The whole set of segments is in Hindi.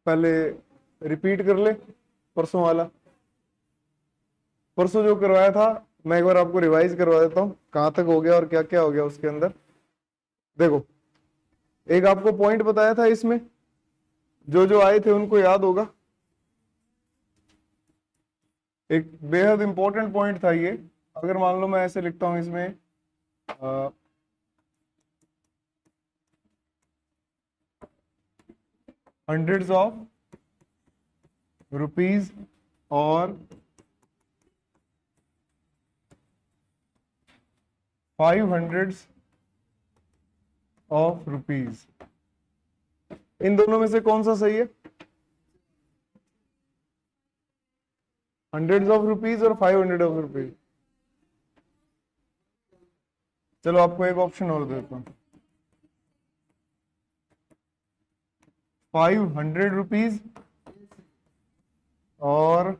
पहले रिपीट कर ले परसों वाला। परसों जो करवाया था मैं एक बार आपको रिवाइज करवा देता हूँ, कहाँ तक हो गया और क्या क्या हो गया उसके अंदर। देखो, एक आपको पॉइंट बताया था इसमें, जो जो आए थे उनको याद होगा। एक बेहद इंपॉर्टेंट पॉइंट था ये। अगर मान लो मैं ऐसे लिखता हूं इसमें, हंड्रेड्स ऑफ रुपीज और 500 ऑफ रुपीज, इन दोनों में से कौन सा सही है? हंड्रेड्स ऑफ रुपीज और 500 ऑफ रुपीज। चलो आपको एक ऑप्शन और देता हूं, 500 रुपीज और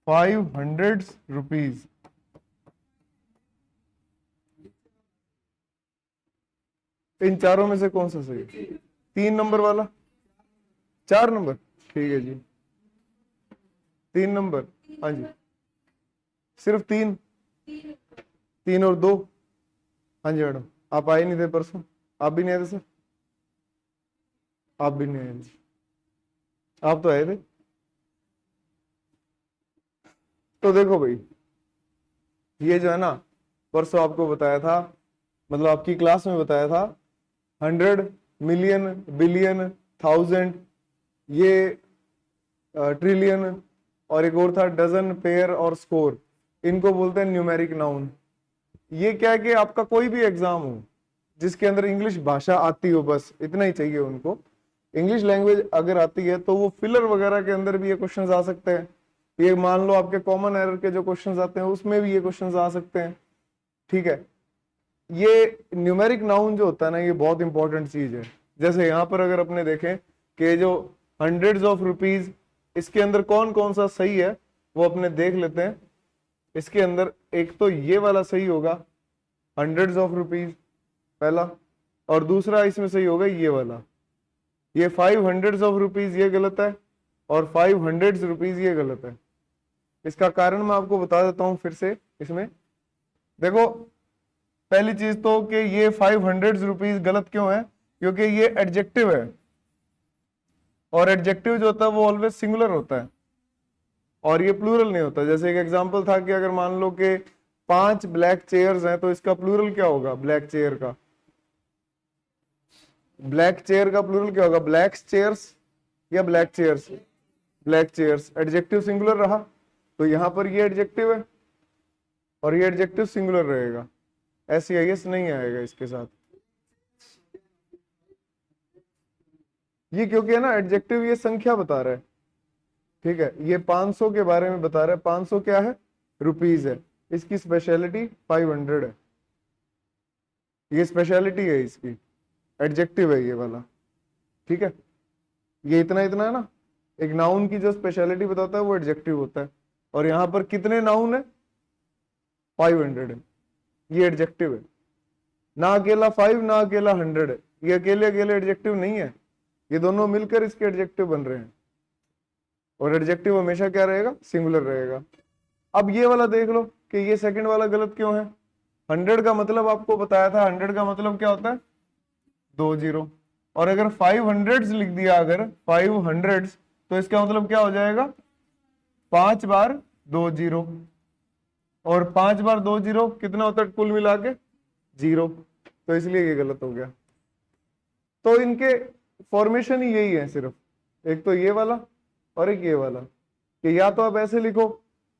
500 रुपीज। इन चारों में से कौन सा सही है? 3 नंबर वाला? 4 नंबर? ठीक है जी, 3 नंबर। हाँ जी, सिर्फ 3? 3 और 2? हाँ जी मैडम, आप आए नहीं थे परसों? आप भी नहीं आए थे सर? आप भी नहीं आए थे, आप तो आए थे। तो देखो भाई, ये जो है ना, परसों आपको बताया था, मतलब आपकी क्लास में बताया था, 100, मिलियन, बिलियन, थाउजेंड, ये ट्रिलियन, और एक और था डजन, पेयर और स्कोर, इनको बोलते हैं न्यूमेरिक नाउन। ये क्या है कि आपका कोई भी एग्जाम हो जिसके अंदर इंग्लिश भाषा आती हो, बस इतना ही चाहिए उनको। इंग्लिश लैंग्वेज अगर आती है तो वो फिलर वगैरह के अंदर भी ये क्वेश्चंस आ सकते हैं। ये मान लो आपके कॉमन एरर के जो क्वेश्चंस आते हैं उसमें भी ये क्वेश्चंस आ सकते हैं। ठीक है, ये न्यूमेरिक नाउन जो होता है ना, ये बहुत इंपॉर्टेंट चीज है। जैसे यहाँ पर अगर अपने देखें कि जो हंड्रेड्स ऑफ रुपीज, इसके अंदर कौन कौन सा सही है वो अपने देख लेते हैं। इसके अंदर एक तो ये वाला सही होगा, हंड्रेड्स ऑफ रुपीज पहला, और दूसरा इसमें सही होगा ये वाला। ये 500 ऑफ रुपीज ये गलत है, और 500 रुपीज ये गलत है। इसका कारण मैं आपको बता देता हूं फिर से। इसमें देखो, पहली चीज तो कि ये 500 रुपीज गलत क्यों है? क्योंकि ये एडजेक्टिव है, और एडजेक्टिव जो होता है वो ऑलवेज सिंगुलर होता है, और ये प्लूरल नहीं होता। जैसे एक एग्जांपल था कि अगर मान लो कि 5 ब्लैक चेयर्स हैं, तो इसका प्लूरल क्या होगा ब्लैक चेयर का? ब्लैक चेयर का प्लूरल क्या होगा? ब्लैक चेयर्स या black chairs? Black chairs. Adjective singular रहा, तो यहां पर ये एडजेक्टिव है और ये एडजेक्टिव सिंगुलर रहेगा, SEIS नहीं आएगा इसके साथ। ये क्योंकि है ना, एडजेक्टिव ये संख्या बता रहा है। ठीक है, ये 500 के बारे में बता रहा है। 500 क्या है? रुपीज है। इसकी स्पेशलिटी 500 है, ये स्पेशलिटी है इसकी, एडजेक्टिव है ये वाला। ठीक है, ये इतना इतना है ना, एक नाउन की जो स्पेशलिटी बताता है वो एडजेक्टिव होता है। और यहां पर कितने नाउन है? 500 है, ये एडजेक्टिव है। ना अकेला 5 ना अकेला 100 है, ये अकेले अकेले एडजेक्टिव नहीं है, ये दोनों मिलकर इसके एडजेक्टिव बन रहे हैं। और एडजेक्टिव हमेशा क्या रहेगा? सिंगुलर रहेगा। अब ये वाला देख लो कि ये सेकंड वाला गलत क्यों है। 100 का मतलब आपको बताया था, 100 का मतलब क्या होता है? 2 जीरो। और अगर 500 लिख दिया, अगर 500, तो इसका मतलब क्या हो जाएगा? 5 बार 2 जीरो, और 5 बार 2 जीरो कितना होता है कुल मिला के? 0। तो इसलिए ये गलत हो गया। तो इनके फॉर्मेशन ही यही है सिर्फ, एक तो ये वाला और एक ये वाला, कि या तो आप ऐसे लिखो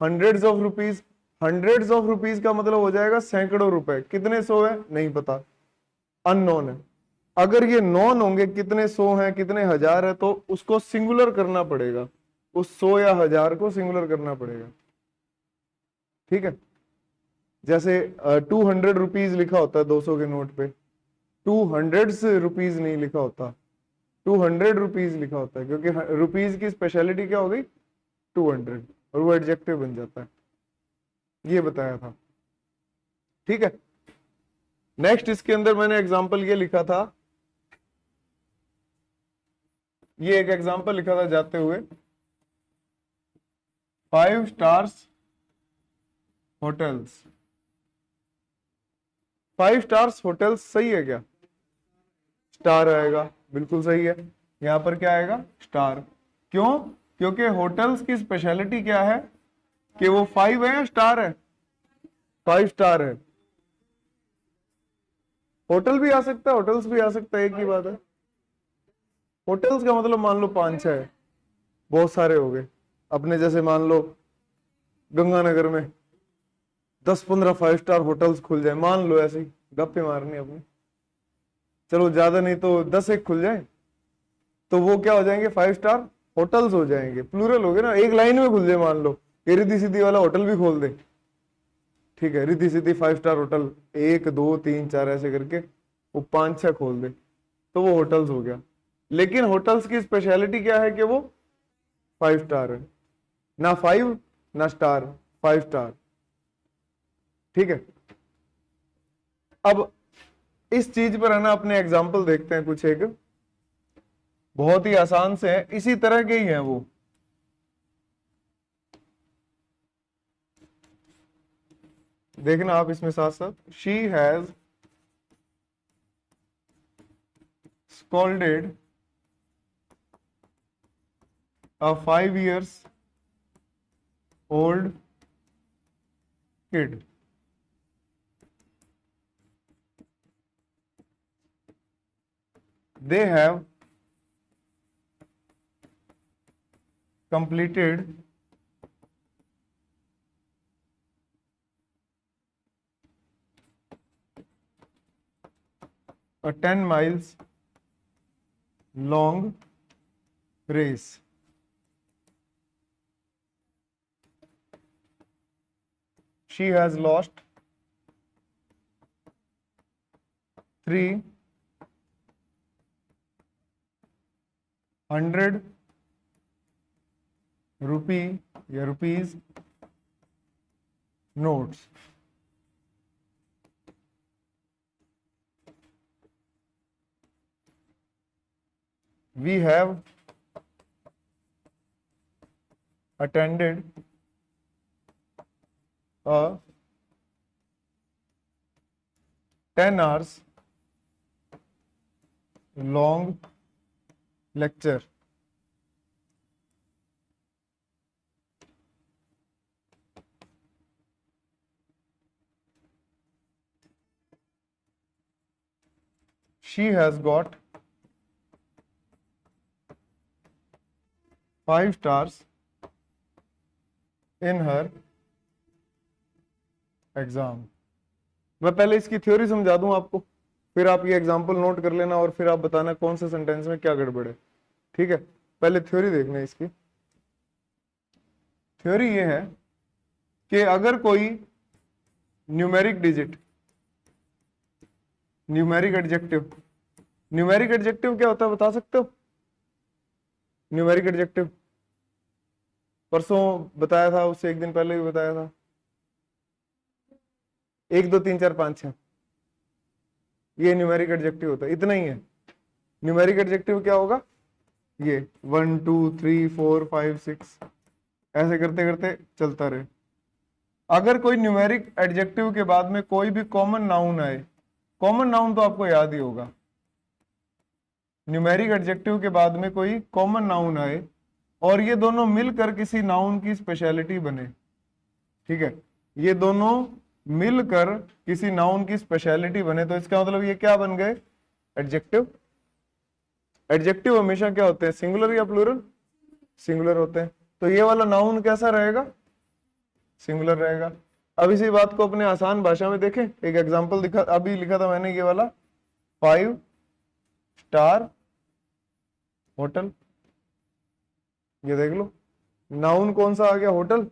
hundreds of rupees. Hundreds of rupees का मतलब हो जाएगा सैकड़ों रुपए। कितने सौ है नहीं पता, अननोन है। अगर ये नॉन होंगे, कितने सौ हैं कितने हजार है, तो उसको सिंगुलर करना पड़ेगा, उस 100 या 1000 को सिंगुलर करना पड़ेगा। ठीक है, जैसे 200 रुपीज लिखा होता है 200 के नोट पे, 200 रुपीज नहीं लिखा होता, 200 रुपीज लिखा होता है, क्योंकि रुपीज की स्पेशलिटी क्या हो गई? 200, और वो एडजेक्टिव बन जाता है। ये बताया था। ठीक है, नेक्स्ट इसके अंदर मैंने एग्जांपल ये लिखा था ये एक एग्जांपल लिखा था जाते हुए, 5 स्टार्स होटल्स। 5 स्टार्स होटल्स सही है क्या? स्टार आएगा, बिल्कुल सही है। यहां पर क्या आएगा? स्टार। क्यों? क्योंकि होटल्स की स्पेशलिटी क्या है कि वो 5 है या स्टार है? 5 स्टार है। होटल भी आ सकता है, होटल्स भी आ सकता है, एक ही बात है। होटल्स का मतलब मान लो 5-6 है, बहुत सारे हो गए। अपने जैसे मान लो गंगानगर में 10-15 5 स्टार होटल्स खुल जाए, मान लो, ऐसे ही गप्पे मारनी अपनी, चलो ज्यादा नहीं तो 10 एक खुल जाए, तो वो क्या हो जाएंगे? 5 स्टार होटल्स हो जाएंगे। प्लूरल हो गए ना, एक लाइन में खुल जाए, मान लो ये रिद्धि सिद्धि वाला होटल भी खोल दे, ठीक है, रिद्धि सिद्धि 5 स्टार होटल, 1 2 3 4 ऐसे करके वो 5-6 खोल दे, तो वो होटल्स हो गया। लेकिन होटल्स की स्पेशलिटी क्या है कि वो 5 स्टार है, ना 5 ना स्टार, 5 स्टार। ठीक है, अब इस चीज पर है ना अपने एग्जाम्पल देखते हैं कुछ, एक बहुत ही आसान से है, इसी तरह के ही हैं वो। देखना आप इसमें साथ साथ, she has scolded a 5 years old kid. They have completed a 10 miles long race. She has lost 300 rupee या rupees notes. We have attended a 10 hours long lecture. She has got 5 stars in her exam. मैं पहले इसकी थ्योरी समझा दूं आपको, फिर आप ये एग्जांपल नोट कर लेना और फिर आप बताना कौन से सेंटेंस में क्या गड़बड़ है। ठीक है, पहले थ्योरी देखना है इसकी। थ्योरी ये है कि अगर कोई numeric digit, numeric adjective, numeric adjective क्या होता है बता सकते हो? न्यूमेरिक एडजेक्टिव परसों बताया था, उससे एक दिन पहले भी बताया था, 1 2 3 4 5 6, ये न्यूमेरिक एडजेक्टिव होता है, इतना ही है। न्यूमेरिक एडजेक्टिव क्या होगा? ये 1 2 3 4 5 6 ऐसे करते करते चलता रहे। अगर कोई न्यूमेरिक एडजेक्टिव के बाद में कोई भी कॉमन नाउन आए, कॉमन नाउन तो आपको याद ही होगा, न्यूमेरिक एडजेक्टिव के बाद में कोई कॉमन नाउन आए और ये दोनों मिलकर किसी नाउन की स्पेशलिटी बने, ठीक है, ये दोनों मिलकर किसी नाउन की स्पेशलिटी बने, तो इसका मतलब ये क्या बन गए? एडजेक्टिव। एडजेक्टिव हमेशा क्या होते हैं? सिंगुलर या प्लूरल? सिंगुलर होते हैं। तो ये वाला नाउन कैसा रहेगा? सिंगुलर रहेगा। अब इसी बात को अपने आसान भाषा में देखें, एक एग्जांपल दिखा, अभी लिखा था मैंने ये वाला, 5 स्टार होटल, ये देख लो, नाउन कौन सा आ गया? होटल।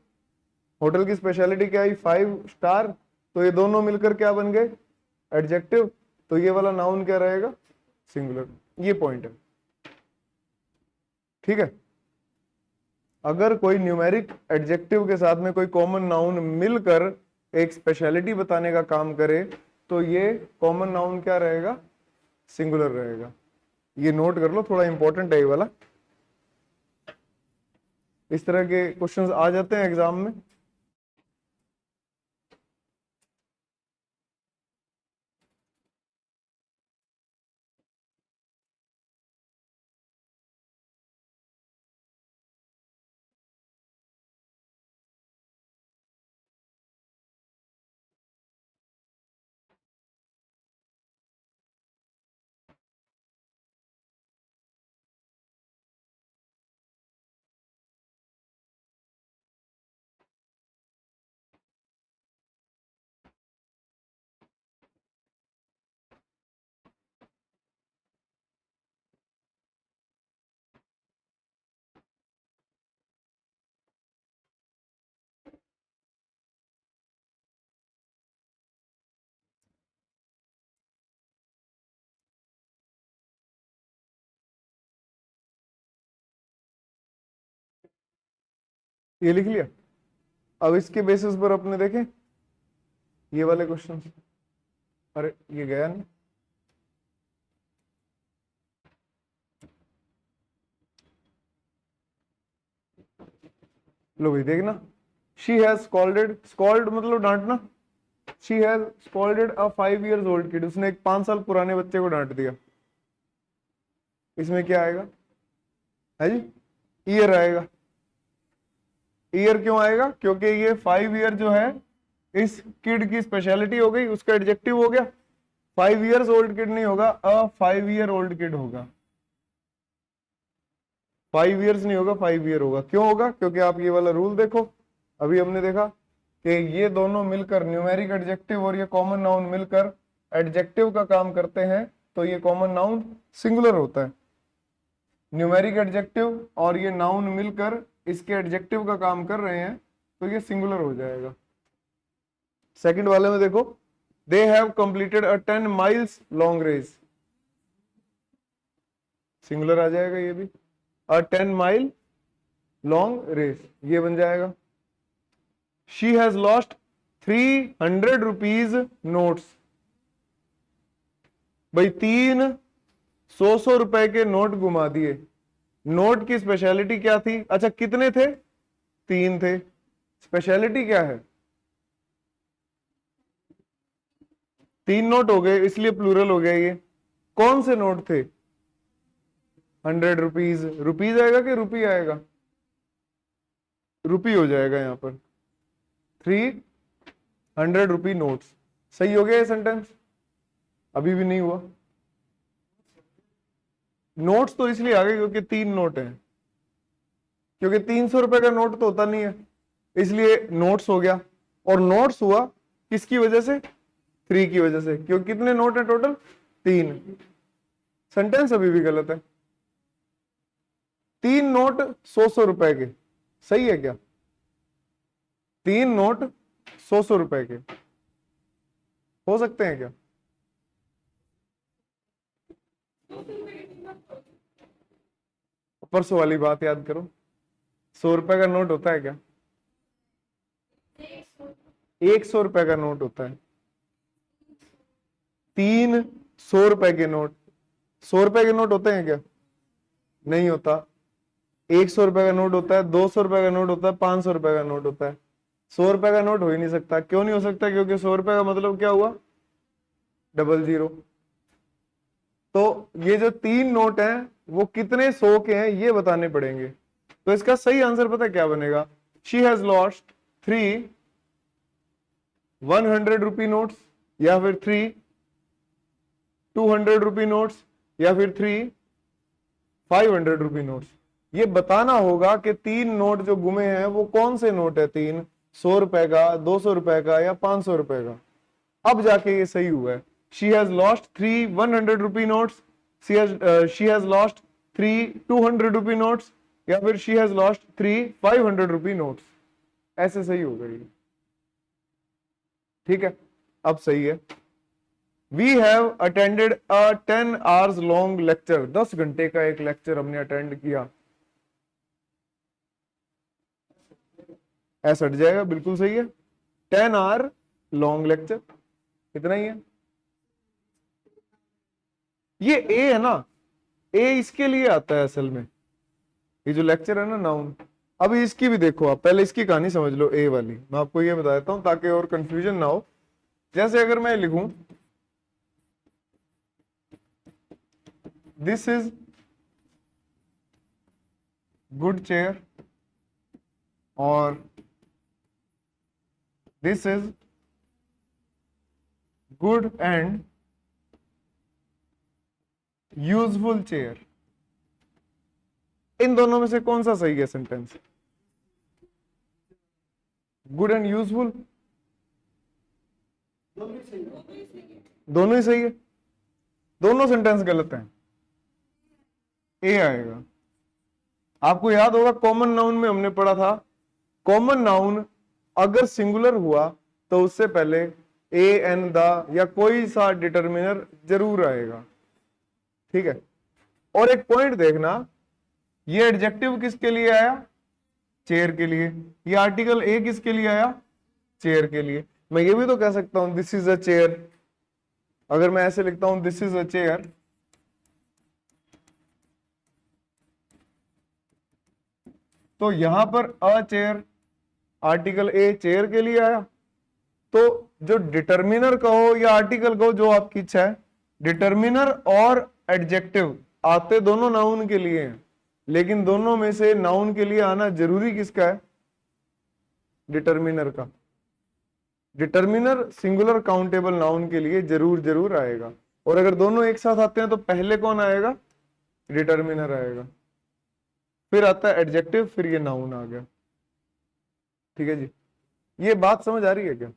होटल की स्पेशलिटी क्या आई? 5 स्टार, तो ये दोनों मिलकर क्या बन गए? एडजेक्टिव। तो ये वाला नाउन क्या रहेगा? सिंगुलर। ये पॉइंट है, ठीक है। अगर कोई न्यूमेरिक एडजेक्टिव के साथ में कोई कॉमन नाउन मिलकर एक स्पेशलिटी बताने का काम करे, तो ये कॉमन नाउन क्या रहेगा? सिंगुलर रहेगा। ये नोट कर लो, थोड़ा इंपॉर्टेंट है ये वाला। इस तरह के क्वेश्चंस आ जाते हैं एग्जाम में। ये लिख लिया। अब इसके बेसिस पर अपने देखें ये वाले क्वेश्चन। अरे ये गया नहीं। लो भाई देखना, शी हैज स्कॉल्डेड, स्कॉल्ड मतलब डांटना। She has scolded a 5 years old kid, उसने एक 5 साल पुराने बच्चे को डांट दिया। इसमें क्या आएगा? है जी, ईयर आएगा। ईयर क्यों आएगा? क्योंकि ये 5 year जो है इस किड की स्पेशलिटी हो गई, उसका एडजेक्टिव हो गया। 5 years old किड नहीं होगा, अ 5 year old किड होगा। 5 years नहीं होगा, 5 year होगा। क्यों होगा? क्योंकि आप ये वाला रूल देखो, अभी हमने देखा कि ये दोनों मिलकर न्यूमेरिक एडजेक्टिव और ये कॉमन नाउन मिलकर एडजेक्टिव का काम करते हैं, तो ये कॉमन नाउन सिंगुलर होता है। न्यूमेरिक एडजेक्टिव और ये नाउन मिलकर इसके एडजेक्टिव का काम कर रहे हैं, तो ये सिंगुलर हो जाएगा। सेकंड वाले में देखो, they have completed a 10 miles long race, singular आ जाएगा ये भी। अ 10 mile लॉन्ग रेस ये बन जाएगा। She has lost 300 rupees notes, भाई 300 रुपए के नोट घुमा दिए। नोट की स्पेशलिटी क्या थी? अच्छा कितने थे? 3 थे। स्पेशलिटी क्या है? 3 नोट हो गए, इसलिए प्लूरल हो गया। ये कौन से नोट थे? 100 रुपीज। रुपीज आएगा कि रुपी आएगा? रुपी हो जाएगा यहां पर। 300 रुपी नोट्स। सही हो गया ये सेंटेंस? अभी भी नहीं हुआ। नोट्स तो इसलिए आ गए क्योंकि 3 नोट हैं, क्योंकि 300 रुपए का नोट तो होता नहीं है, इसलिए नोट्स हो गया। और नोट्स हुआ किसकी वजह से? 3 की वजह से, क्योंकि कितने नोट है टोटल? 3। सेंटेंस अभी भी गलत है। 3 नोट 100 रुपए के, सही है क्या? 3 नोट 100 रुपए के हो सकते हैं क्या? परसों वाली बात याद करो, 100 रुपए का नोट होता है क्या? 100 रुपए का नोट होता है। 300 रुपए के नोट, 100 रुपए के नोट होते हैं क्या? नहीं होता। 100 रुपए का नोट होता है, 200 रुपए का नोट होता है, 500 रुपए का नोट होता है। 100 रुपए का नोट हो ही नहीं सकता। क्यों नहीं हो सकता? क्योंकि 100 रुपए का मतलब क्या हुआ? Double zero. तो ये जो 3 नोट हैं वो कितने 100 के हैं ये बताने पड़ेंगे। तो इसका सही आंसर पता क्या बनेगा? She has lost 3 100 rupee notes, या फिर 3 200 रुपी नोट्स, या फिर 3 500 रुपी नोट्स। ये बताना होगा कि 3 नोट जो गुमे हैं वो कौन से नोट है। 3 100 रुपए का, 200 रुपए का या 500 रुपए का। अब जाके ये सही हुआ है। She has lost 3 100 rupee notes, she has lost 3 200 rupee notes, या फिर she has lost 3 500 rupee notes. ऐसे सही हो गई। ठीक है, अब सही है। We have attended a 10 hours long lecture, 10 घंटे का एक लेक्चर हमने अटेंड किया। ऐसा हट जाएगा, बिल्कुल सही है। 10 hour लॉन्ग लेक्चर कितना ही है? ये ए है ना, ए इसके लिए आता है असल में। ये जो लेक्चर है ना नाउन, अभी इसकी भी देखो, आप पहले इसकी कहानी समझ लो, ए वाली मैं आपको ये बता देता हूं ताकि और कंफ्यूजन ना हो। जैसे अगर मैं लिखूं दिस इज गुड चेयर और this is good and useful chair, इन दोनों में से कौन सा सही है सेंटेंस? गुड एंड यूजफुल, दोनों ही सही है, दोनों सेंटेंस गलत हैं, ए आएगा। आपको याद होगा कॉमन नाउन में हमने पढ़ा था, कॉमन नाउन अगर सिंगुलर हुआ तो उससे पहले ए एन द या कोई सा डिटर्मिनर जरूर आएगा, ठीक है। और एक पॉइंट देखना, ये एडजेक्टिव किसके लिए आया? चेयर के लिए। ये आर्टिकल ए किसके लिए आया? चेयर के लिए। मैं ये भी तो कह सकता हूं दिस इज अ चेयर, अगर मैं ऐसे लिखता हूं दिस इज अ चेयर, तो यहां पर अ चेयर, आर्टिकल ए चेयर के लिए आया। तो जो डिटर्मिनर कहो या आर्टिकल कहो, जो आपकी इच्छा है, डिटर्मिनर और एडजेक्टिव आते दोनों नाउन के लिए हैं, लेकिन दोनों में से नाउन के लिए आना जरूरी किसका है? डिटर्मिनर का। डिटर्मिनर सिंगुलर काउंटेबल नाउन के लिए जरूर जरूर आएगा, और अगर दोनों एक साथ आते हैं तो पहले कौन आएगा? डिटर्मिनर आएगा, फिर आता है एडजेक्टिव, फिर ये नाउन आ गया। ठीक है जी, ये बात समझ आ रही है क्या?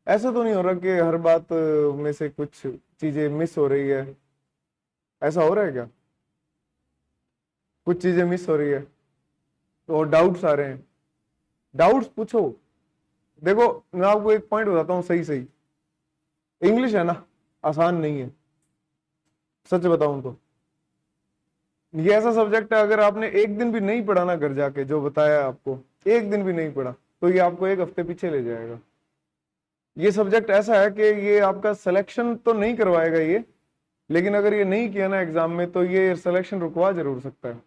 ऐसा तो नहीं हो रहा कि हर बात में से कुछ चीजें मिस हो रही है, ऐसा हो रहा है क्या? कुछ चीजें मिस हो रही है तो डाउट्स आ रहे हैं, डाउट्स पूछो। देखो मैं आपको एक पॉइंट बताता हूँ, सही सही इंग्लिश है ना, आसान नहीं है, सच बताऊं तो। ये ऐसा सब्जेक्ट है, अगर आपने एक दिन भी नहीं पढ़ा ना घर जाके, जो बताया आपको, एक दिन भी नहीं पढ़ा, तो ये आपको एक हफ्ते पीछे ले जाएगा। ये सब्जेक्ट ऐसा है कि ये आपका सिलेक्शन तो नहीं करवाएगा ये, लेकिन अगर ये नहीं किया ना एग्जाम में तो ये सिलेक्शन रुकवा जरूर सकता है।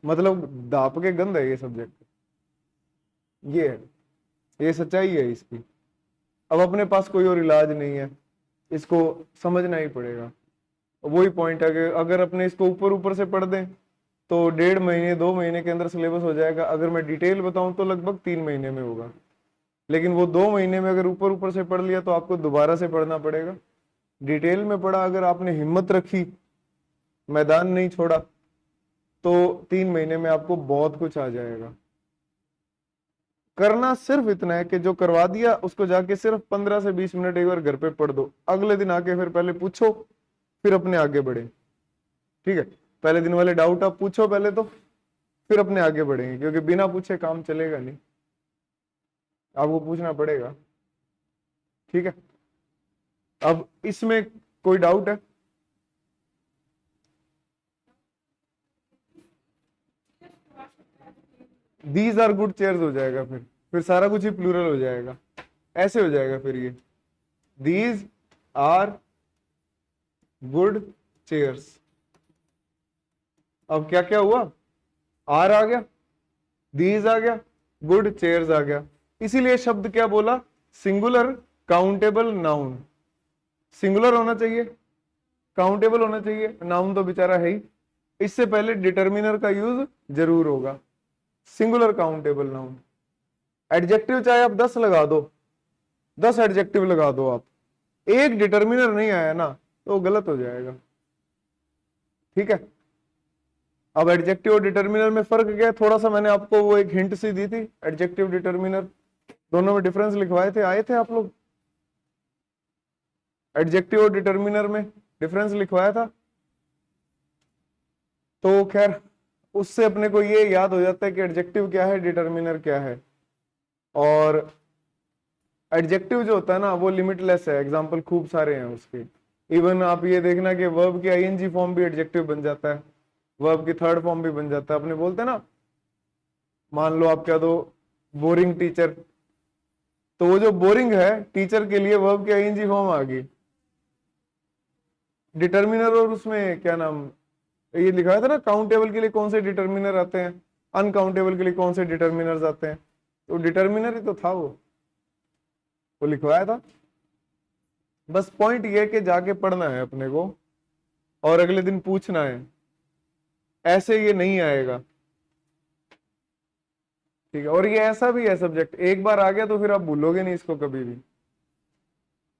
मतलब दाप के गंद है ये सब्जेक्ट, ये है, ये सच्चाई है इसकी। अब अपने पास कोई और इलाज नहीं है, इसको समझना ही पड़ेगा। वही पॉइंट है कि अगर अपने इसको ऊपर ऊपर से पढ़ दें तो 1.5 महीने 2 महीने के अंदर सिलेबस हो जाएगा। अगर मैं डिटेल बताऊं तो लगभग 3 महीने में होगा, लेकिन वो 2 महीने में अगर ऊपर ऊपर से पढ़ लिया तो आपको दोबारा से पढ़ना पड़ेगा। डिटेल में पढ़ा, अगर आपने हिम्मत रखी, मैदान नहीं छोड़ा, तो 3 महीने में आपको बहुत कुछ आ जाएगा। करना सिर्फ इतना है कि जो करवा दिया उसको जाके सिर्फ 15 से 20 मिनट एक बार घर पे पढ़ दो, अगले दिन आके फिर पहले पूछो, फिर अपने आगे बढ़े। ठीक है, पहले दिन वाले डाउट आप पूछो पहले, तो फिर अपने आगे बढ़ेंगे, क्योंकि बिना पूछे काम चलेगा नहीं, आपको पूछना पड़ेगा। ठीक है, अब इसमें कोई डाउट है? दीज आर गुड चेयर्स हो जाएगा, फिर सारा कुछ ही प्लूरल हो जाएगा, ऐसे हो जाएगा फिर ये दीज आर गुड चेयर्स। अब क्या क्या हुआ? आर आ गया, दीज आ गया, गुड चेयर्स आ गया। इसीलिए शब्द क्या बोला? Singular countable noun. सिंगुलर होना चाहिए, काउंटेबल होना चाहिए, नाउन तो बेचारा है ही। इससे पहले डिटर्मिनर का यूज जरूर होगा, सिंगुलर काउंटेबल नाउन। एडजेक्टिव चाहे आप 10 लगा दो, 10 एडजेक्टिव लगा दो आप, एक डिटर्मिनर नहीं आया ना तो गलत हो जाएगा। ठीक है, अब एडजेक्टिव और डिटर्मिनर में फर्क क्या है? थोड़ा सा मैंने आपको वो एक हिंट सी दी थी, एडजेक्टिव डिटर्मिनर दोनों में डिफरेंस लिखवाए थे, आए थे आप लोग? एडजेक्टिव और डिटर्मिनर में डिफरेंस लिखवाया था, तो खैर उससे अपने को ये याद हो जाता है कि एडजेक्टिव क्या है, डिटर्मिनर क्या है। और एडजेक्टिव जो होता है ना वो लिमिटलेस है, एग्जाम्पल खूब सारे हैं उसके। इवन आप ये देखना कि वर्ब की आईएनजी फॉर्म भी एडजेक्टिव बन जाता है, वर्ब की थर्ड फॉर्म भी बन जाता है। अपने बोलते हैं ना, मान लो आप कह दो बोरिंग टीचर, तो वो जो बोरिंग है टीचर के लिए वर्ब की आईएनजी फॉर्म आ गई। डिटर्मिनर और उसमें क्या नाम, ये लिखा था ना, काउंटेबल के लिए कौन से डिटर्मिनर आते हैं, अनकाउंटेबल के लिए कौन से डिटर्मिनर्स आते हैं, तो डिटर्मिनर ही तो था वो लिखवाया था। बस पॉइंट ये कि जाके पढ़ना है अपने को और अगले दिन पूछना है, ऐसे ये नहीं आएगा, ठीक है। और ये ऐसा भी है सब्जेक्ट, एक बार आ गया तो फिर आप भूलोगे नहीं इसको कभी भी,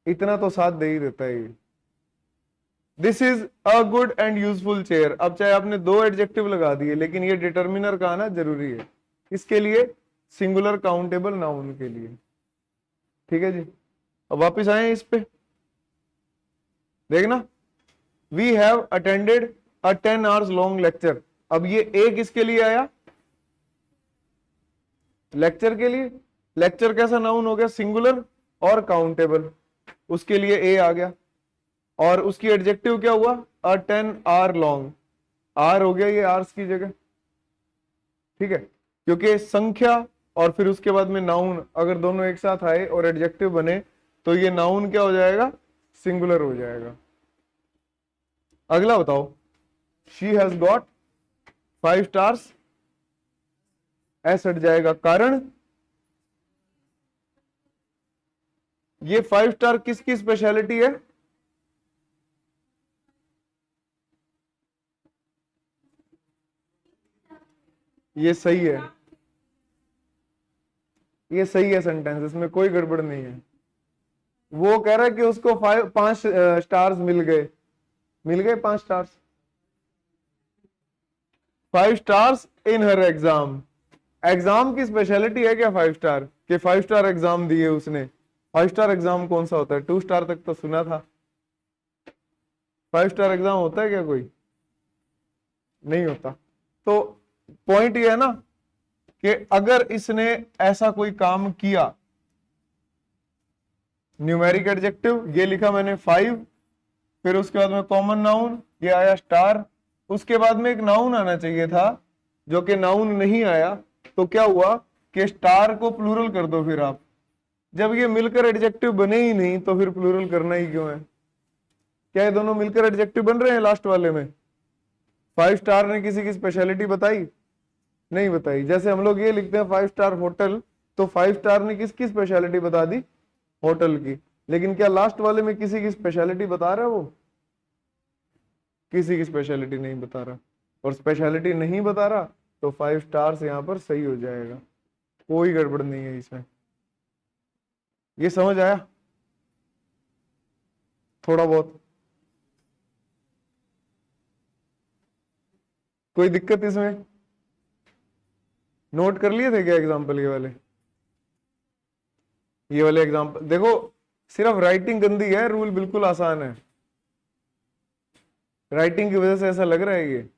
इतना तो साथ दे ही देता है ये। This is a good and useful chair. अब चाहे आपने दो एडजेक्टिव लगा दिए, लेकिन ये डिटर्मिनर का आना जरूरी है, इसके लिए सिंगुलर काउंटेबल नाउन के लिए, ठीक है जी। अब वापिस आए इस पे, देखना, we have attended a 10 hours long lecture. अब ये एक इसके लिए आया, लेक्चर के लिए। लेक्चर कैसा नाउन हो गया, सिंगुलर और काउंटेबल, उसके लिए ए आ गया। और उसकी एडजेक्टिव क्या हुआ, अ 10 आवर लॉन्ग, आर हो गया ये आर्स की जगह, ठीक है। क्योंकि संख्या और फिर उसके बाद में नाउन अगर दोनों एक साथ आए और एडजेक्टिव बने तो ये नाउन क्या हो जाएगा, सिंगुलर हो जाएगा। अगला बताओ, she has got 5 stars, S हट जाएगा, कारण ये 5 स्टार किसकी स्पेशलिटी है, ये सही है, ये सही है सेंटेंस, इसमें कोई गड़बड़ नहीं है। वो कह रहा है कि उसको 5 स्टार्स मिल गए 5 स्टार्स, 5 स्टार्स इन हर एग्जाम। एग्जाम की स्पेशलिटी है क्या 5 स्टार, कि 5 स्टार एग्जाम दिए उसने। 5 स्टार एग्जाम कौन सा होता है, 2 स्टार तक तो सुना था, 5 स्टार एग्जाम होता है क्या कोई, नहीं होता। तो पॉइंट ये है ना कि अगर इसने ऐसा कोई काम किया, न्यूमेरिक एडजेक्टिव ये लिखा मैंने 5, फिर उसके बाद में कॉमन नाउन ये आया स्टार, उसके बाद में एक नाउन आना चाहिए था जो कि नाउन नहीं आया, तो क्या हुआ कि स्टार को प्लूरल कर दो फिर आप। जब ये मिलकर एडजेक्टिव बने ही नहीं तो फिर प्लूरल करना ही क्यों है। क्या ये दोनों मिलकर एडजेक्टिव बन रहे हैं लास्ट वाले में। 5 स्टार ने किसी की स्पेशलिटी बताई, नहीं बताई। जैसे हम लोग ये लिखते हैं 5 स्टार होटल, तो 5 स्टार ने किसकी स्पेशलिटी बता दी, होटल की। लेकिन क्या लास्ट वाले में किसी की स्पेशलिटी बता रहा है वो, किसी की स्पेशलिटी नहीं बता रहा, और स्पेशलिटी नहीं बता रहा तो 5 स्टार्स यहां पर सही हो जाएगा, कोई गड़बड़ नहीं है इसमें। ये समझ आया थोड़ा बहुत, कोई दिक्कत इसमें, नोट कर लिए थे क्या एग्जाम्पल ये वाले एग्जाम्पल देखो, सिर्फ राइटिंग गंदी है, रूल बिल्कुल आसान है, राइटिंग की वजह से ऐसा लग रहा है ये।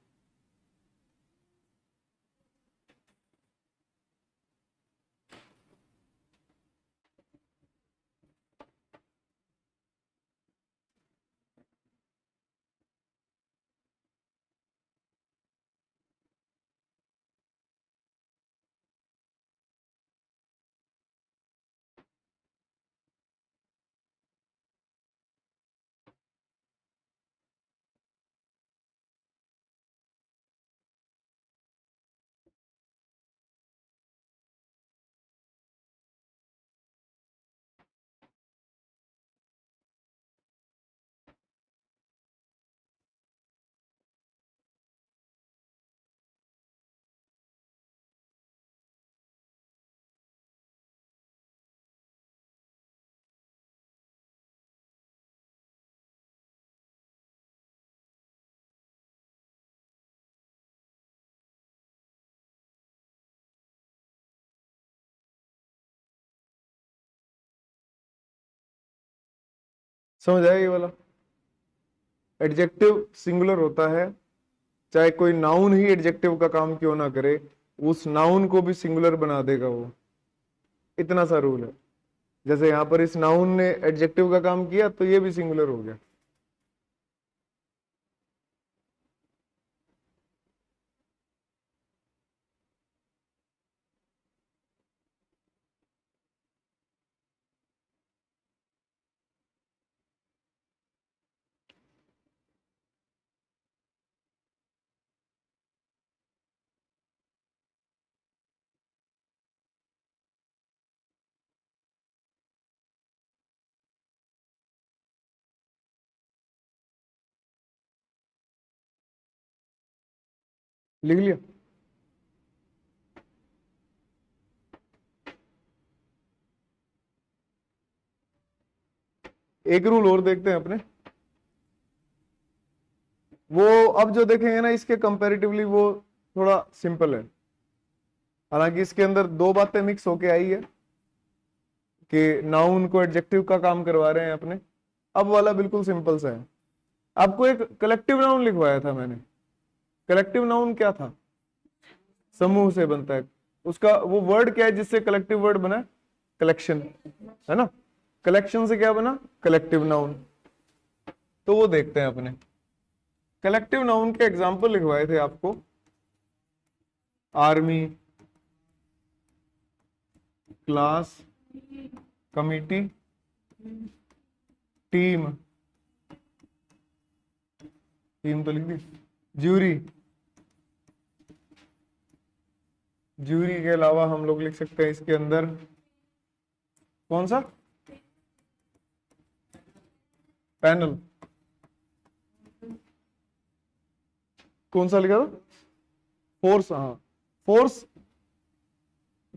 समझ आया ये वाला, एडजेक्टिव सिंगुलर होता है, चाहे कोई नाउन ही एडजेक्टिव का काम क्यों ना करे, उस नाउन को भी सिंगुलर बना देगा वो, इतना सा रूल है। जैसे यहां पर इस नाउन ने एडजेक्टिव का काम किया तो ये भी सिंगुलर हो गया। लिख लिया। एक रूल और देखते हैं अपने, वो अब जो देखेंगे ना इसके कंपैरेटिवली वो थोड़ा सिंपल है। हालांकि इसके अंदर दो बातें मिक्स होके आई है कि नाउन को एडजेक्टिव का काम करवा रहे हैं अपने। अब वाला बिल्कुल सिंपल सा है। आपको एक कलेक्टिव नाउन लिखवाया था मैंने। कलेक्टिव नाउन क्या था? समूह से बनता है। उसका वो वर्ड क्या है जिससे कलेक्टिव वर्ड बना? कलेक्शन, है ना। कलेक्शन से क्या बना? Collective noun. तो वो देखते हैं अपने। कलेक्टिव नाउन के एग्जाम्पल लिखवाए थे आपको। Army, class, committee, team, team तो लिख दी, ज्यूरी। ज्यूरी के अलावा हम लोग लिख सकते हैं इसके अंदर कौन सा? पैनल। कौन सा लिखा था? फोर्स। हाँ, फोर्स।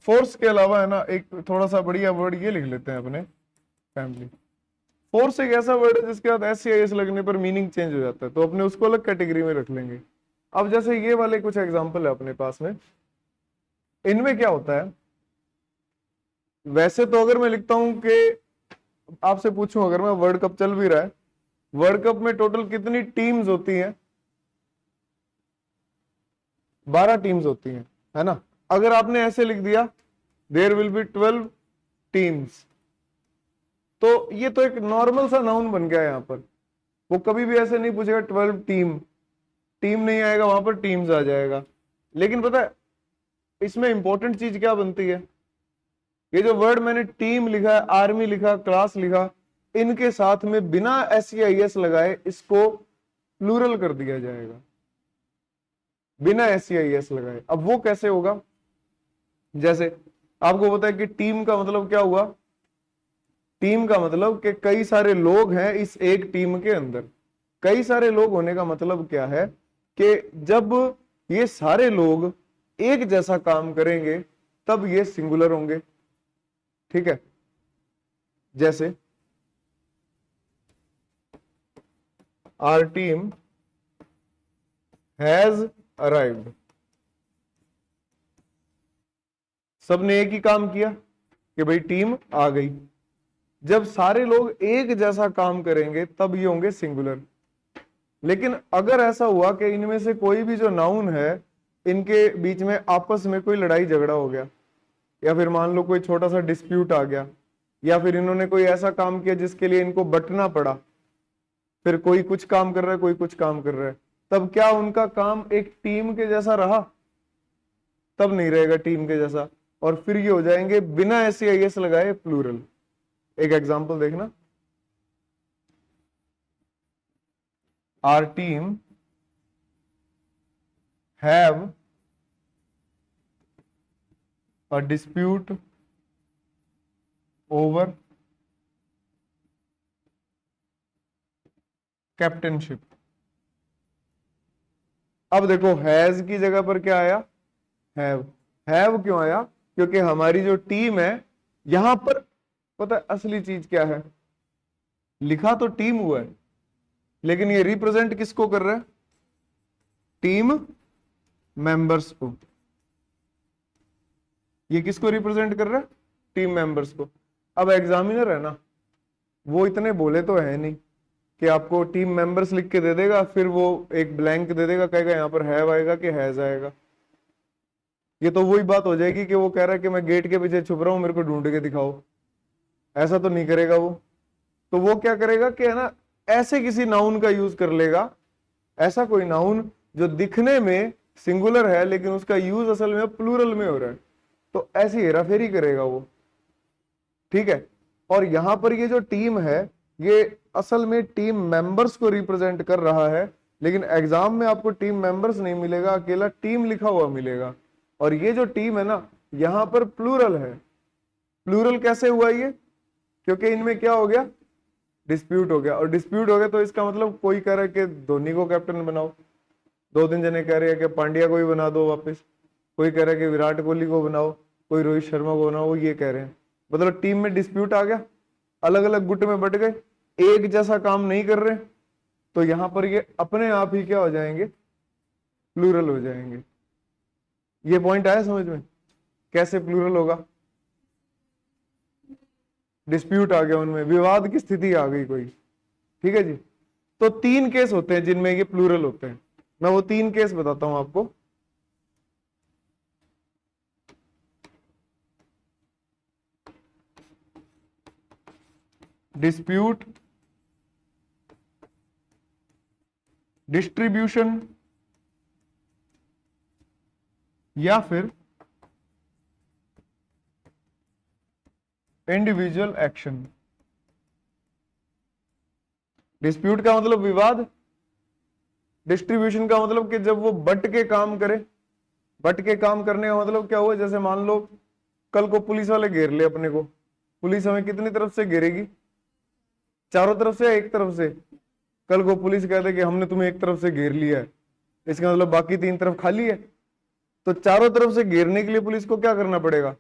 फोर्स के अलावा है ना एक थोड़ा सा बढ़िया वर्ड ये लिख लेते हैं अपने, फैमिली। फोर्स एक ऐसा वर्ड है जिसके बाद एस या एस लगने पर मीनिंग चेंज हो जाता है, तो अपने उसको अलग कैटेगरी में रख लेंगे। अब जैसे ये वाले कुछ एग्जांपल है अपने पास में, इनमें क्या होता है? वैसे तो अगर मैं लिखता हूं कि आपसे पूछूं, अगर मैं वर्ल्ड कप चल भी रहा है, वर्ल्ड कप में टोटल कितनी टीम्स होती हैं? 12 टीम्स होती हैं, है ना। अगर आपने ऐसे लिख दिया देयर विल बी 12 टीम्स, तो ये तो एक नॉर्मल सा नाउन बन गया यहां पर। वो कभी भी ऐसे नहीं पूछेगा 12 टीम, टीम नहीं आएगा वहां पर, टीम्स आ जाएगा। लेकिन पता है इसमें इंपॉर्टेंट चीज क्या बनती है? ये जो वर्ड मैंने टीम लिखा, आर्मी लिखा, क्लास लिखा, इनके साथ में बिना एस लगाए इसको प्लूरल कर दिया जाएगा, बिना एस लगाए। अब वो कैसे होगा? जैसे आपको पता है कि टीम का मतलब क्या हुआ? टीम का मतलब कि कई सारे लोग हैं इस एक टीम के अंदर। कई सारे लोग होने का मतलब क्या है कि जब ये सारे लोग एक जैसा काम करेंगे तब ये सिंगुलर होंगे। ठीक है, जैसे आवर टीम हैज अराइव्ड, सबने एक ही काम किया कि भाई टीम आ गई। जब सारे लोग एक जैसा काम करेंगे तब ये होंगे सिंगुलर। लेकिन अगर ऐसा हुआ कि इनमें से कोई भी जो नाउन है इनके बीच में आपस में कोई लड़ाई झगड़ा हो गया, या फिर मान लो कोई छोटा सा डिस्प्यूट आ गया, या फिर इन्होंने कोई ऐसा काम किया जिसके लिए इनको बंटना पड़ा, फिर कोई कुछ काम कर रहा है कोई कुछ काम कर रहा है, तब क्या उनका काम एक टीम के जैसा रहा? तब नहीं रहेगा टीम के जैसा, और फिर ये हो जाएंगे बिना एस लगाए प्लूरल। एक एग्जांपल देखना, our team have a dispute over captainship. अब देखो हैज की जगह पर क्या आया? हैव। हैव क्यों आया? क्योंकि हमारी जो टीम है यहां पर, पता है असली चीज क्या है? लिखा तो टीम हुआ है, लेकिन ये रिप्रेजेंट किसको कर रहा है? टीम मेंबर्स को। ये किसको रिप्रेजेंट कर रहा है? टीम मेंबर्स को। अब एग्जामिनर है ना, वो इतने बोले तो है नहीं कि आपको टीम मेंबर्स लिख के दे देगा फिर वो एक ब्लैंक दे देगा, कहेगा यहां पर हैव आएगा कि हैज आएगा। ये तो वही बात हो जाएगी कि वो कह रहा है कि मैं गेट के पीछे छुप रहा हूं, मेरे को ढूंढ के दिखाओ। ऐसा तो नहीं करेगा वो। तो वो क्या करेगा कि है ना, ऐसे किसी नाउन का यूज कर लेगा, ऐसा कोई नाउन जो दिखने में सिंगुलर है लेकिन उसका यूज असल में प्लूरल में हो रहा है, तो ऐसी हेराफेरी करेगा वो। ठीक है, और यहां पर ये जो टीम है ये असल में टीम मेंबर्स को रिप्रेजेंट कर रहा है, लेकिन एग्जाम में आपको टीम मेंबर्स नहीं मिलेगा, अकेला टीम लिखा हुआ मिलेगा। और ये जो टीम है ना यहां पर प्लूरल है। प्लूरल कैसे हुआ ये? क्योंकि इनमें क्या हो गया? डिस्प्यूट हो गया, और डिस्प्यूट हो गया तो इसका मतलब कोई कह रहा है कि धोनी को कैप्टन बनाओ, दो तीन जने कह रहे हैं कि पांड्या को ही बना दो वापस, कोई कह रहा है कि विराट कोहली को बनाओ, कोई रोहित शर्मा को बनाओ, वो ये कह रहे हैं। मतलब टीम में डिस्प्यूट आ गया, अलग अलग गुट में बट गए, एक जैसा काम नहीं कर रहे, तो यहां पर ये अपने आप ही क्या हो जाएंगे, प्लूरल हो जाएंगे। ये पॉइंट आया समझ में, कैसे प्लूरल होगा? डिस्प्यूट आ गया, उनमें विवाद की स्थिति आ गई कोई, ठीक है जी। तो तीन केस होते हैं जिनमें ये प्लूरल होते हैं, मैं वो तीन केस बताता हूं आपको। डिस्प्यूट, डिस्ट्रीब्यूशन, या फिर इंडिविजुअल एक्शन। डिस्प्यूट का मतलब विवाद, डिस्ट्रीब्यूशन का मतलब कि जब वो बट के काम करे। बट के काम करने का मतलब क्या हुआ, जैसे मान लो कल को पुलिस वाले घेर ले अपने को, पुलिस हमें कितनी तरफ से घेरेगी, चारों तरफ से या एक तरफ से? कल को पुलिस कहते कि हमने तुम्हें एक तरफ से घेर लिया है, इसका मतलब बाकी तीन तरफ खाली है। तो चारों तरफ से घेरने के लिए पुलिस को क्या करना पड़ेगा,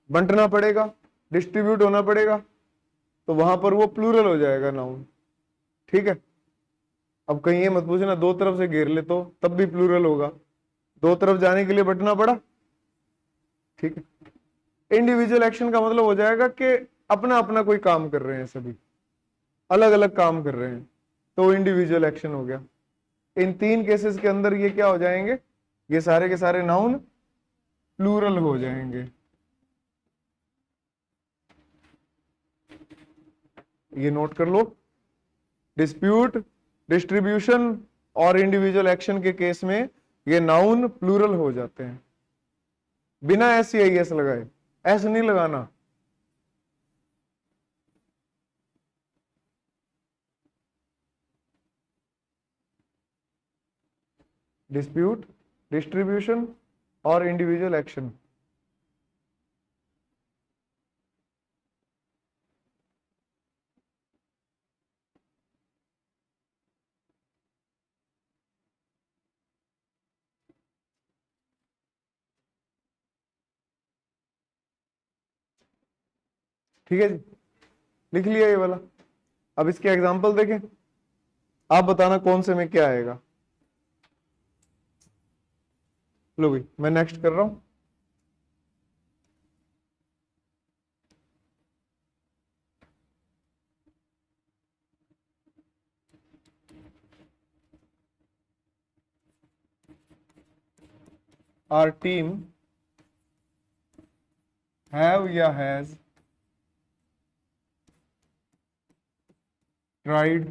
बंटना पड़ेगा, डिस्ट्रीब्यूट होना पड़ेगा, तो वहां पर वो प्लूरल हो जाएगा नाउन, ठीक है। अब कहीं ये मत पूछना दो तरफ से घेर ले तो तब भी प्लूरल होगा, दो तरफ जाने के लिए बंटना पड़ा, ठीक है। इंडिविजुअल एक्शन का मतलब हो जाएगा कि अपना अपना कोई काम कर रहे हैं, सभी अलग अलग काम कर रहे हैं, तो इंडिविजुअल एक्शन हो गया। इन तीन केसेस के अंदर ये क्या हो जाएंगे, ये सारे के सारे नाउन प्लूरल हो जाएंगे। ये नोट कर लो, डिस्प्यूट, डिस्ट्रीब्यूशन और इंडिविजुअल एक्शन के केस में ये नाउन प्लूरल हो जाते हैं, बिना एस या एस लगाए, एस नहीं लगाना। डिस्प्यूट, डिस्ट्रीब्यूशन और इंडिविजुअल एक्शन। ठीक है जी, लिख लिया ये वाला। अब इसके एग्जांपल देखें, आप बताना कौन से में क्या आएगा। लो भाई मैं नेक्स्ट कर रहा हूं। Our team have या has tried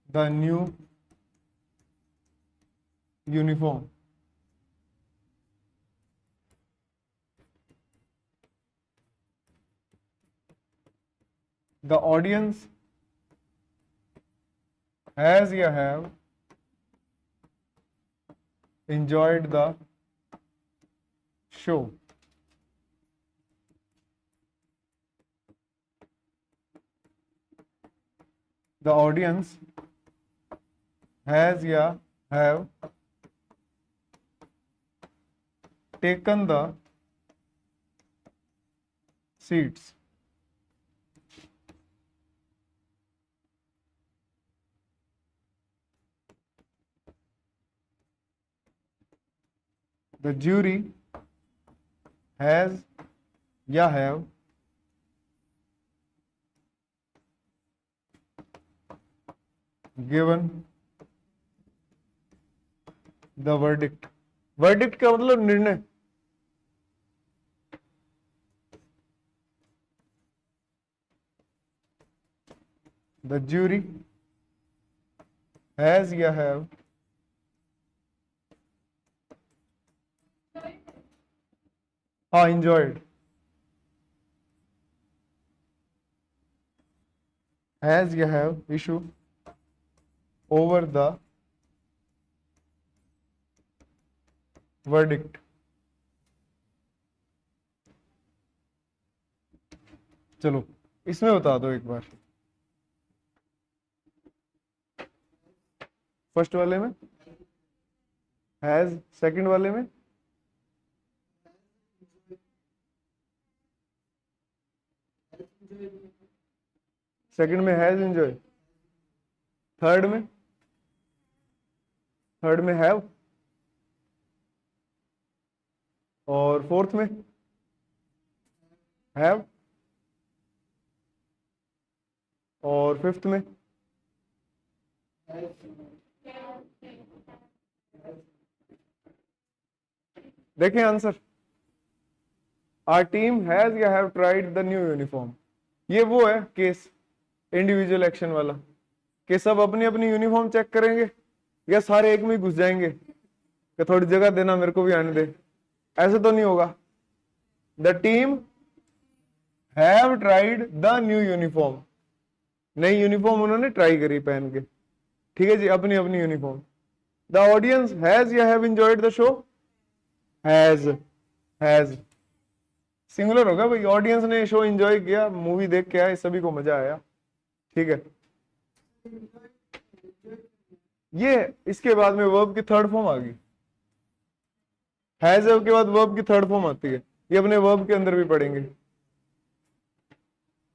the new uniform. The audience has या have enjoyed the show. The audience has या have taken the seats. The jury has या have given the verdict. Verdict का मतलब निर्णय। The jury has या have हाँ enjoyed, has या have issue over the verdict. चलो इसमें बता दो एक बार। फर्स्ट वाले में हैज, सेकंड वाले में सेकंड में हैज एंजॉय, थर्ड में हैव, और फोर्थ में हैव, और फिफ्थ में देखें आंसर, आवर टीम हैज या have tried the new uniform. ये वो है केस इंडिविजुअल एक्शन वाला, कि सब अपनी अपनी यूनिफॉर्म चेक करेंगे या सारे एक में ही घुस जाएंगे कि थोड़ी जगह देना मेरे को भी आने दे। ऐसे तो नहीं होगा। The team have tried the new uniform, नई यूनिफॉर्म उन्होंने ट्राई करी पहन के, ठीक है जी, अपनी अपनी यूनिफॉर्म। द ऑडियंस हैज या have enjoyed the show, has singular होगा भाई, ऑडियंस ने शो एंजॉय किया, मूवी देख के आए, सभी को मजा आया, ठीक है। ये इसके बाद में वर्ब की थर्ड फॉर्म आ गई, हैज के बाद वर्ब की थर्ड फॉर्म आती है, ये अपने वर्ब के अंदर भी पढ़ेंगे।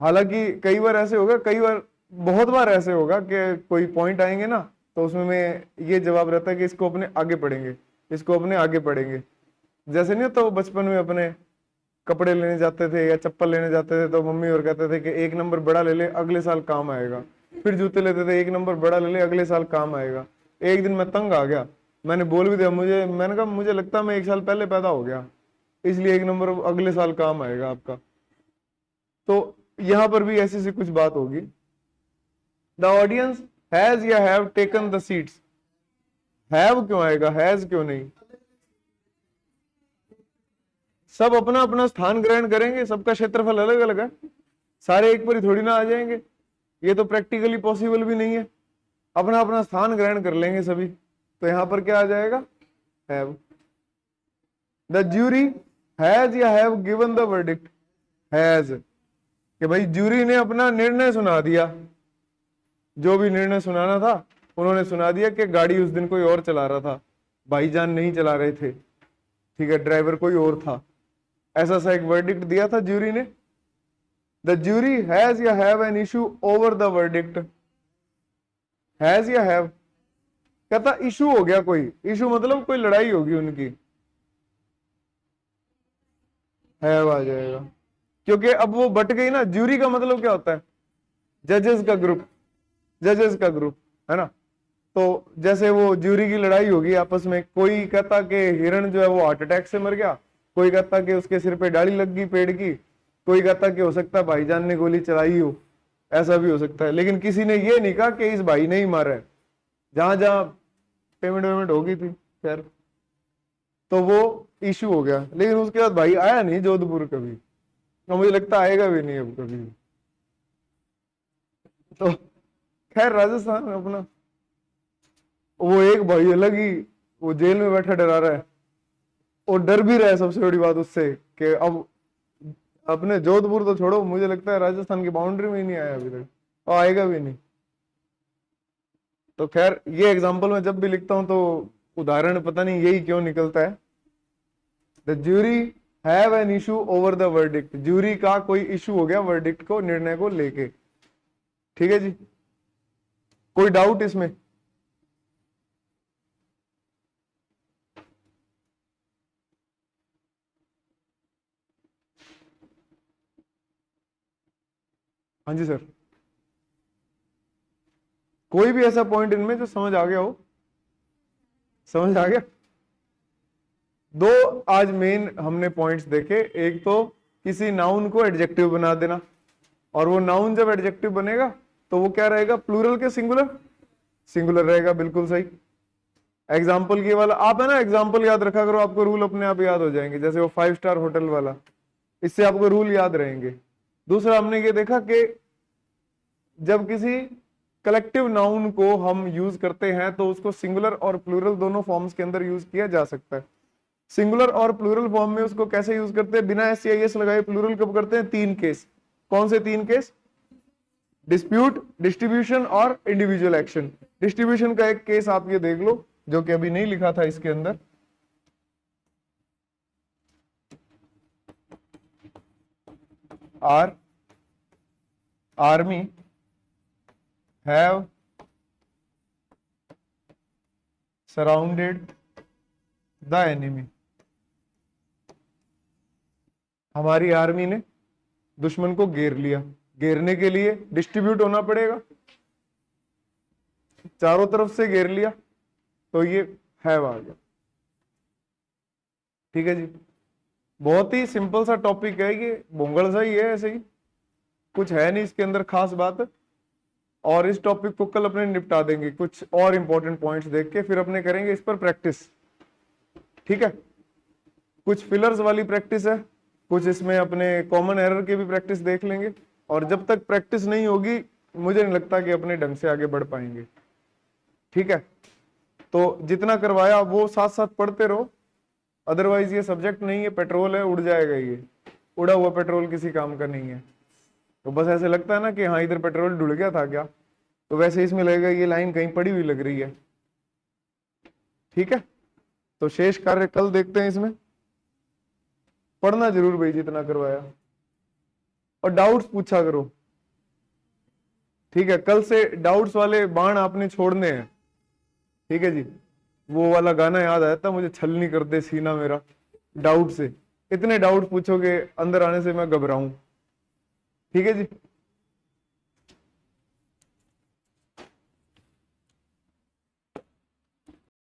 हालांकि कई बार ऐसे होगा, कई बार बहुत बार ऐसे होगा कि कोई पॉइंट आएंगे ना तो उसमें ये जवाब रहता है कि इसको अपने आगे पढ़ेंगे, इसको अपने आगे पढ़ेंगे। जैसे नहीं तो बचपन में अपने कपड़े लेने जाते थे या चप्पल लेने जाते थे तो मम्मी और कहते थे कि एक नंबर बड़ा ले ले, अगले साल काम आएगा। फिर जूते लेते थे, एक नंबर बड़ा ले ले, अगले साल काम आएगा। एक दिन मैं तंग आ गया, मैंने बोल भी दिया, मैंने कहा मुझे लगता है मैं एक साल पहले पैदा हो गया, इसलिए एक नंबर अगले साल काम आएगा आपका। तो यहां पर भी ऐसी सी कुछ बात होगी। द ऑडियंस हैज या have taken the seats, have क्यों आएगा, हैज क्यों नहीं? सब अपना अपना स्थान ग्रहण करेंगे, सबका क्षेत्रफल अलग अलग है, सारे एक पर ही थोड़ी ना आ जाएंगे, ये तो प्रैक्टिकली पॉसिबल भी नहीं है। अपना अपना स्थान ग्रहण कर लेंगे सभी, तो यहां पर क्या आ जाएगा, हैव। द ज्यूरी हैज या have given the verdict, has, कि भाई ज्यूरी ने अपना निर्णय सुना दिया, जो भी निर्णय सुनाना था उन्होंने सुना दिया कि गाड़ी उस दिन कोई और चला रहा था, भाईजान नहीं चला रहे थे, ठीक है, ड्राइवर कोई और था, ऐसा सा एक वर्डिक्ट दिया था ज्यूरी ने। द ज्यूरी हैज या have an issue over the verdict, has या हैव, कहता इशू हो गया कोई, इशू मतलब कोई लड़ाई होगी उनकी, हैव आ जाएगा, क्योंकि अब वो बट गई ना। ज्यूरी का मतलब क्या होता है, जजेस का ग्रुप, जजेस का ग्रुप है ना। तो जैसे वो ज्यूरी की लड़ाई होगी आपस में, कोई कहता कि हिरण जो है वो हार्ट अटैक से मर गया, कोई कहता कि उसके सिर पे डाली लग गई पेड़ की, कोई कहता कि हो सकता है भाईजान ने गोली चलाई हो, ऐसा भी हो सकता है। लेकिन किसी ने ये नहीं कहा कि इस भाई ने ही मारा है। जहां जहां पेमेंट वेमेंट होगी थी खैर, तो वो इशू हो गया। लेकिन उसके बाद भाई आया नहीं जोधपुर कभी, तो मुझे लगता आएगा भी नहीं अब कभी। तो खैर राजस्थान में अपना वो एक भाई अलग ही, वो जेल में बैठा डरा रहा है, और डर भी रहा है सबसे बड़ी बात उससे, कि अब अपने जोधपुर तो छोड़ो, मुझे लगता है राजस्थान की बाउंड्री में ही नहीं आया अभी तक, और आएगा भी नहीं। तो खैर ये एग्जाम्पल मैं जब भी लिखता हूं तो उदाहरण पता नहीं यही क्यों निकलता है। The jury have an issue over the verdict, jury का कोई इशू हो गया वर्डिक्ट को, निर्णय को लेके, ठीक है जी। कोई डाउट इसमें? हाँ जी सर, कोई भी ऐसा पॉइंट इनमें जो समझ आ गया हो? समझ आ गया? दो आज मेन हमने पॉइंट्स देखे, एक तो किसी नाउन को एडजेक्टिव बना देना, और वो नाउन जब एडजेक्टिव बनेगा तो वो क्या रहेगा, प्लूरल के सिंगुलर, सिंगुलर रहेगा, बिल्कुल सही। एग्जाम्पल की वाला आप है ना, एग्जाम्पल याद रखा करो, आपको रूल अपने आप याद हो जाएंगे, जैसे वो 5 स्टार होटल वाला, इससे आपको रूल याद रहेंगे। दूसरा हमने ये देखा कि जब किसी कलेक्टिव नाउन को हम यूज करते हैं तो उसको सिंगुलर और प्लूरल दोनों फॉर्म्स के अंदर यूज किया जा सकता है। सिंगुलर और प्लूरल फॉर्म में उसको कैसे यूज करते हैं, बिना SCIS लगाए प्लूरल कब करते हैं, 3 केस। कौन से 3 केस? डिस्प्यूट, डिस्ट्रीब्यूशन और इंडिविजुअल एक्शन। डिस्ट्रीब्यूशन का एक केस आप ये देख लो, जो कि अभी नहीं लिखा था इसके अंदर। Army have surrounded the enemy. हमारी आर्मी ने दुश्मन को घेर लिया। घेरने के लिए डिस्ट्रीब्यूट होना पड़ेगा, चारों तरफ से घेर लिया, तो ये हैव आ गया। ठीक है जी, बहुत ही सिंपल सा टॉपिक है ये, भोंगड़ सा ही है, ऐसे ही कुछ है नहीं इसके अंदर खास बात। और इस टॉपिक को कल अपने निपटा देंगे, कुछ और इंपॉर्टेंट पॉइंट्स देख के फिर अपने करेंगे इस पर प्रैक्टिस। ठीक है, कुछ फिलर्स वाली प्रैक्टिस है, कुछ इसमें अपने कॉमन एरर की भी प्रैक्टिस देख लेंगे। और जब तक प्रैक्टिस नहीं होगी मुझे नहीं लगता कि अपने ढंग से आगे बढ़ पाएंगे। ठीक है, तो जितना करवाया वो साथ साथ पढ़ते रहो, अदरवाइज ये सब्जेक्ट नहीं है, पेट्रोल है, उड़ जाएगा। ये उड़ा हुआ पेट्रोल किसी काम का नहीं है। तो बस ऐसे लगता है ना कि हाँ इधर पेट्रोल डुल गया था क्या, तो वैसे इसमें लगेगा ये लाइन कहीं पड़ी हुई लग रही है। ठीक है, तो शेष कार्य कल देखते हैं। इसमें पढ़ना जरूर भाई जितना करवाया, और डाउट्स पूछा करो। ठीक है, कल से डाउट्स वाले बाण आपने छोड़ने हैं। ठीक है जी, वो वाला गाना याद आया था मुझे, छल नहीं कर दे सीना मेरा डाउट से। इतने डाउट पूछोगे अंदर आने से मैं घबराऊं। ठीक है जी।